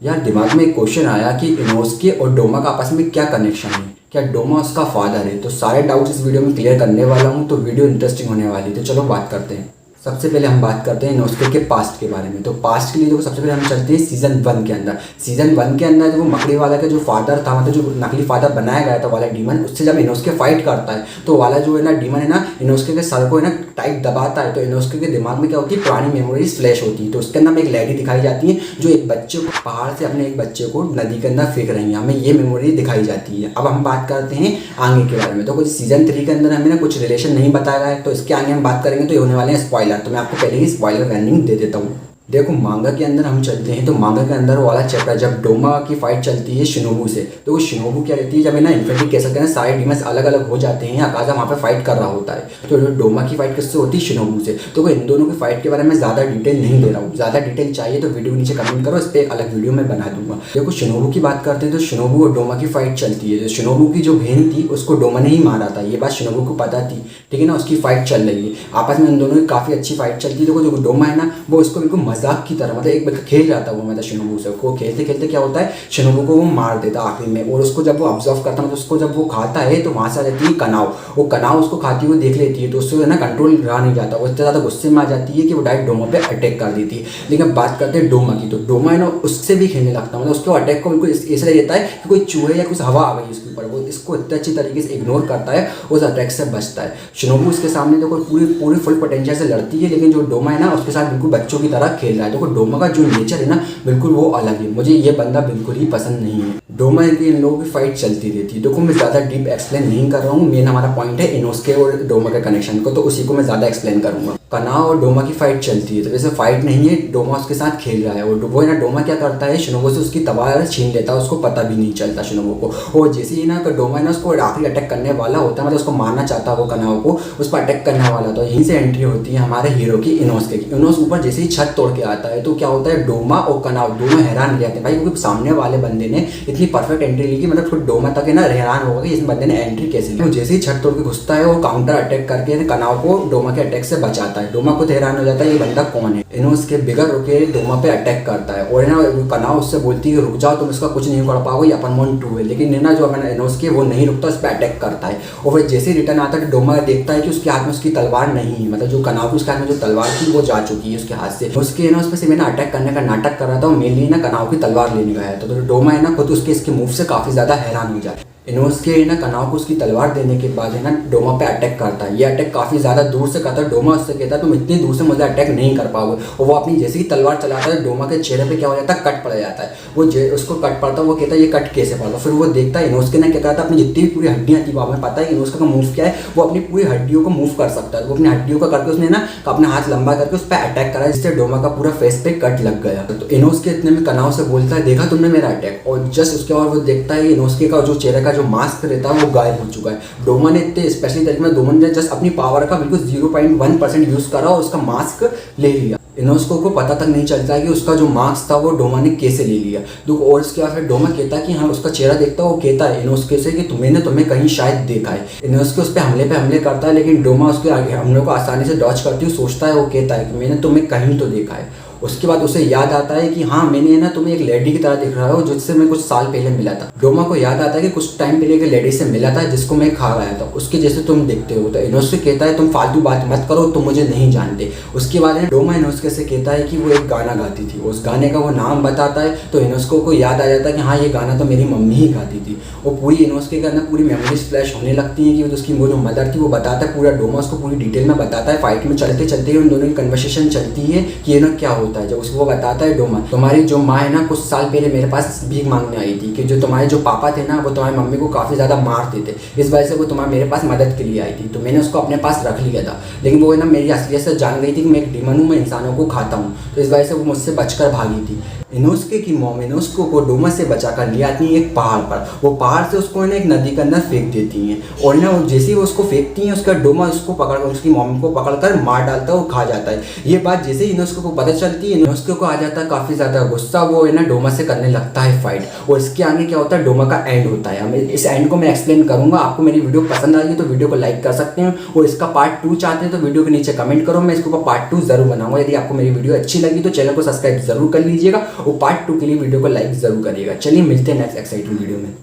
यार दिमाग में एक क्वेश्चन आया कि इनोस्के और डोमा का आपस में क्या कनेक्शन है। क्या डोमा उसका फादर है? तो सारे डाउट्स इस वीडियो में क्लियर करने वाला हूँ, तो वीडियो इंटरेस्टिंग होने वाली है। तो चलो बात करते हैं। सबसे पहले हम बात करते हैं इनोस्के के पास्ट के बारे में। तो पास्ट के लिए देखो, सबसे पहले हम चलते हैं सीजन 1 के अंदर। सीजन 1 के अंदर जो मकड़ी वाला का जो फादर था, मतलब जो नकली फादर बनाया गया था वाला डीमन, उससे जब इनोस्के फाइट करता है तो वाला जो है ना डीमन है ना, इनोस्के के सर को है ना टाइट दबाता है। तो इनोस्के के दिमाग में क्या होती है, पुरानी मेमोरीज फ्लैश होती है। तो उसके अंदर हमें एक लेडी दिखाई जाती है जो एक बच्चे को पहाड़ से अपने एक बच्चे को नदी के अंदर फेंक रही है। हमें ये मेमोरी दिखाई जाती है। अब हम बात करते हैं आगे के बारे में। तो कुछ सीजन 3 के अंदर हमें ना कुछ रिलेशन नहीं बताया गया है, तो इसके आगे हम बात करेंगे तो ये होने वाले हैं स्पॉइलर। तो मैं आपको पहले ही स्पॉइलर वार्निंग दे देता हूँ। देखो मांगा के अंदर हम चलते हैं तो मांगा के अंदर वाला चैप्टर जब डोमा की फाइट चलती है शिनोबू से, तो वो शिनोबू क्या रहती है, जब है ना इन्फिनिटी कैसल के ना सारे डीमंस अलग अलग हो जाते हैं, अकाजा वहाँ पे फाइट कर रहा होता है। तो डोमा की फाइट किससे होती है? शिनोबू से। तो वो इन दोनों की फाइट के बारे में ज़्यादा डिटेल नहीं दे रहा हूँ। ज़्यादा डिटेल चाहिए तो वीडियो नीचे कमेंट करो, इस पर अलग वीडियो में बना दूंगा। देखो शिनोबू की बात करते हैं तो शिनोबू और डोमा की फाइट चलती है। तो शिनोबू की जो बहन थी उसको डोमा ने ही मारा था, ये बात शिनोबू को पता थी, ठीक है ना। उसकी फाइट चल रही है आपस में, इन दोनों की काफ़ी अच्छी फाइट चलती है। देखो जो डोमा है ना, वो उसको बिल्कुल मजाक की तरह, मतलब एक बल्कि खेल जाता है वो, मतलब शिनोबू से वो खेलते खेलते क्या होता है, शिनोबू को वो मार देता आखिरी में। और उसको जब वो ऑब्जर्व करता है, मतलब उसको जब वो खाता है तो वहाँ से आ जाती है कनाव। वो कनाव उसको खाती हुई देख लेती है तो उससे ना कंट्रोल रहा नहीं जाता। वो इतना ज़्यादा गुस्से में आ जाती है कि वो डायरेक्ट डोमा पे अटैक कर देती है। लेकिन बात करते हैं डोमा की, तो डोमा है ना उससे भी खेलने लगता है, मतलब उसको अटैक को बिल्कुल ऐसा रहता है कि कोई चूहे या कुछ हवा आ गई उसके ऊपर, वो इसको इतने अच्छी तरीके से इग्नोर करता है, उस अटैक से बचता है। शिनोबू इसके सामने देखो पूरी पूरी फुल पोटेंशियल से लड़ती है, लेकिन जो डोमा है ना उसके साथ बिल्कुल बच्चों की तरह खेल रहा है। देखो डोमा का जो नेचर है ना बिल्कुल वो अलग है, मुझे ये बंदा बिल्कुल ही पसंद नहीं है। डोमा की इन लोगों की फाइट चलती रहती है। देखो मैं ज़्यादा डीप एक्सप्लेन नहीं कर रहा हूँ, मेन हमारा पॉइंट है इनोस्के और डोमा के कनेक्शन को, तो उसी को मैं ज़्यादा एक्सप्लेन करूँगा। कनाव और डोमा की फाइट चलती है, तो वैसे फाइट नहीं है, डोमा उसके साथ खेल रहा है। और वो है ना डोमा क्या करता है, शिनोबू से उसकी तलवार छीन लेता है, उसको पता भी नहीं चलता शिनोबू को। और जैसे ही ना डोमा है ना उसको आखिरी अटैक करने वाला होता है, मतलब उसको मारना चाहता है वो कनाव को, उस पर अटैक करने वाला, तो यहीं से एंट्री होती है हमारे हीरो की इनोस्के की। इनोस ऊपर जैसे ही छत तोड़ के आता है तो क्या होता है, डोमा और कनाव दोनों हैरान हो जाते हैं भाई, क्योंकि सामने वाले बंदे ने इतनी परफेक्ट एंट्री ली कि मतलब खुद डोमा तक है ना हैरान होगा कि इस बंदे ने एंट्री कैसे ली। तो जैसे ही छत तोड़ के घुसता है वो काउंटर अटैक करके कनाव को डोमा के अटैक से बचाता है। डोमा खुद हैरान हो जाता है ये बंदा कौन है। इनोस्के बिगर रुके डोमा पे अटैक करता है और ना कनाव उससे बोलती है रुक जाओ, तुम इसका कुछ नहीं कर पाओगे, अपन मोन 2 है। लेकिन है ना जो अपना इनोस्के वो नहीं रुकता, उस पर अटैक करता है। और फिर जैसे ही रिटर्न आता है डोमा देखता है कि उसके हाथ में उसकी तलवार नहीं है, मतलब जो कनाव की उसके हाथ में जो तलवार थी वो जा चुकी है उसके हाथ से। उसके ना उस पर से मैंने अटैक करने का नाटक कर रहा था, मेनली ना कनाव की तलवार लेने गया था। तो डोमा है ना खुद उसके इसके मूव से काफ़ी ज़्यादा हैरान हो जाता है। इनोस्के ना कनाव को उसकी तलवार देने के बाद है ना डोमा पे अटैक करता है। ये अटैक काफ़ी ज़्यादा दूर से करता है। डोमा उससे कहता है तुम इतनी दूर से मुझे अटैक नहीं कर पाओगे, और वो अपनी जैसे ही तलवार चलाता है डोमा के चेहरे पे क्या हो जाता है, कट पड़ जाता है। वो उसको कट पड़ता है, वो कहता है ये कट कैसे पड़ा। फिर वो देखता है इनोस्के ने क्या कहता है, अपनी जितनी भी पूरी हड्डियाँ थी, वो हमें पता है इनोस्के का मूव क्या है, वो अपनी पूरी हड्डियों को मूव कर सकता है। वो अपनी हड्डियों का करके उसने ना अपना हाथ लंबा करके उस पर अटैक करा, जिससे डोमा का पूरा फेस पे कट लग गया। तो इनोस्के इतने में कनाव से बोलता है देखा तुमने मेरा अटैक, और जस्ट उसके बाद वो देखता है इनोस्के का जो चेहरे का जो मास्क रहता है वो गायब हो चुका है। डोमा ने इतने स्पेशली तरीके में डोमा ने जस्ट अपनी पावर का बिल्कुल 0.1% यूज करा और उसका मास्क ले लिया। इनोस्के को पता तक नहीं चलता है कि उसका जो मास्क था वो डोमा ने कैसे ले लिया। तो और उसके बाद फिर डोमा कहता है कि हाँ, उसका चेहरा देखता है, वो कहता है इनोस्के से कि मैंने तुम्हें कहीं शायद देखा है। इनोस्के उस पर हमले करता है, लेकिन डोमा उसके आगे हमलों को आसानी से डॉज करती हुई सोचता है, वो कहता है कि मैंने तुम्हें कहीं तो देखा है। उसके बाद उसे याद आता है कि हाँ मैंने ना तुम्हें एक लेडी की तरह दिख रहा हो जिससे मैं कुछ साल पहले मिला था। डोमा को याद आता है कि कुछ टाइम पहले एक लेडी से मिला था जिसको मैं खा गया था, उसके जैसे तुम दिखते हो। तो इनोस्के कहता है तुम फालतू बात मत करो, तुम मुझे नहीं जानते। उसके बाद डोमा इनोस्के से कहता है कि वो एक गाना गाती थी, उस गाने का वो नाम बताता है। तो इनोस्के को याद आ जाता है कि हाँ ये गाना तो मेरी मम्मी ही गाती थी। वो पूरी इनोस्के के अंदर पूरी मेमोरीज फ्लैश होने लगती हैं कि उसकी वो जो मदर थी वो बताता है पूरा, डोमा उसको पूरी डिटेल में बताता है। फाइट में चलते चलते उन दोनों की कन्वर्सेशन चलती है कि ये ना क्या होता है। जब उसको वो बताता है डोमा, तुम्हारी जो माँ है ना कुछ साल पहले मेरे पास भीख मांगने आई थी, कि जो तुम्हारे जो पापा थे ना वो तुम्हारी मम्मी को काफ़ी ज़्यादा मारते थे, इस वजह से वो तुम्हारे मेरे पास मदद के लिए आई थी। तो मैंने उसको अपने पास रख लिया था, लेकिन वो है ना मेरी असलियत से जान गई थी कि मैं एक डीमन हूँ, मैं इंसानों को खाता हूँ, तो इस वजह से वो मुझसे बचकर भागी थी। इनोस्के की मॉम इनोस्के को डोमा से बचाकर ले आती है एक पहाड़ पर। वो पहाड़ से उसको है ना एक नदी के अंदर फेंक देती हैं, और ना जैसे ही वो उसको फेंकती हैं उसका डोमा उसको पकड़कर उसकी मॉम को पकड़कर मार डालता है, वो खा जाता है। ये बात जैसे ही इनोस्के को पता चलती है, इनोस्के को आ जाता है काफ़ी ज़्यादा गुस्सा, वो है ना डोमा से करने लगता है फाइट। और इसके आगे क्या होता है, डोमा का एंड होता है। इस एंड को मैं एक्सप्लेन करूँगा। आपको मेरी वीडियो पसंद आई है तो वीडियो को लाइक कर सकते हैं, और इसका पार्ट 2 चाहते हैं तो वीडियो के नीचे कमेंट करो, मैं इसको पार्ट 2 जरूर बनाऊंगा। यदि आपको मेरी वीडियो अच्छी लगी तो चैनल को सब्सक्राइब जरूर कर लीजिएगा वो पार्ट 2 के लिए वीडियो को लाइक ज़रूर करिएगा। चलिए मिलते हैं नेक्स्ट एक्साइटिंग वीडियो में।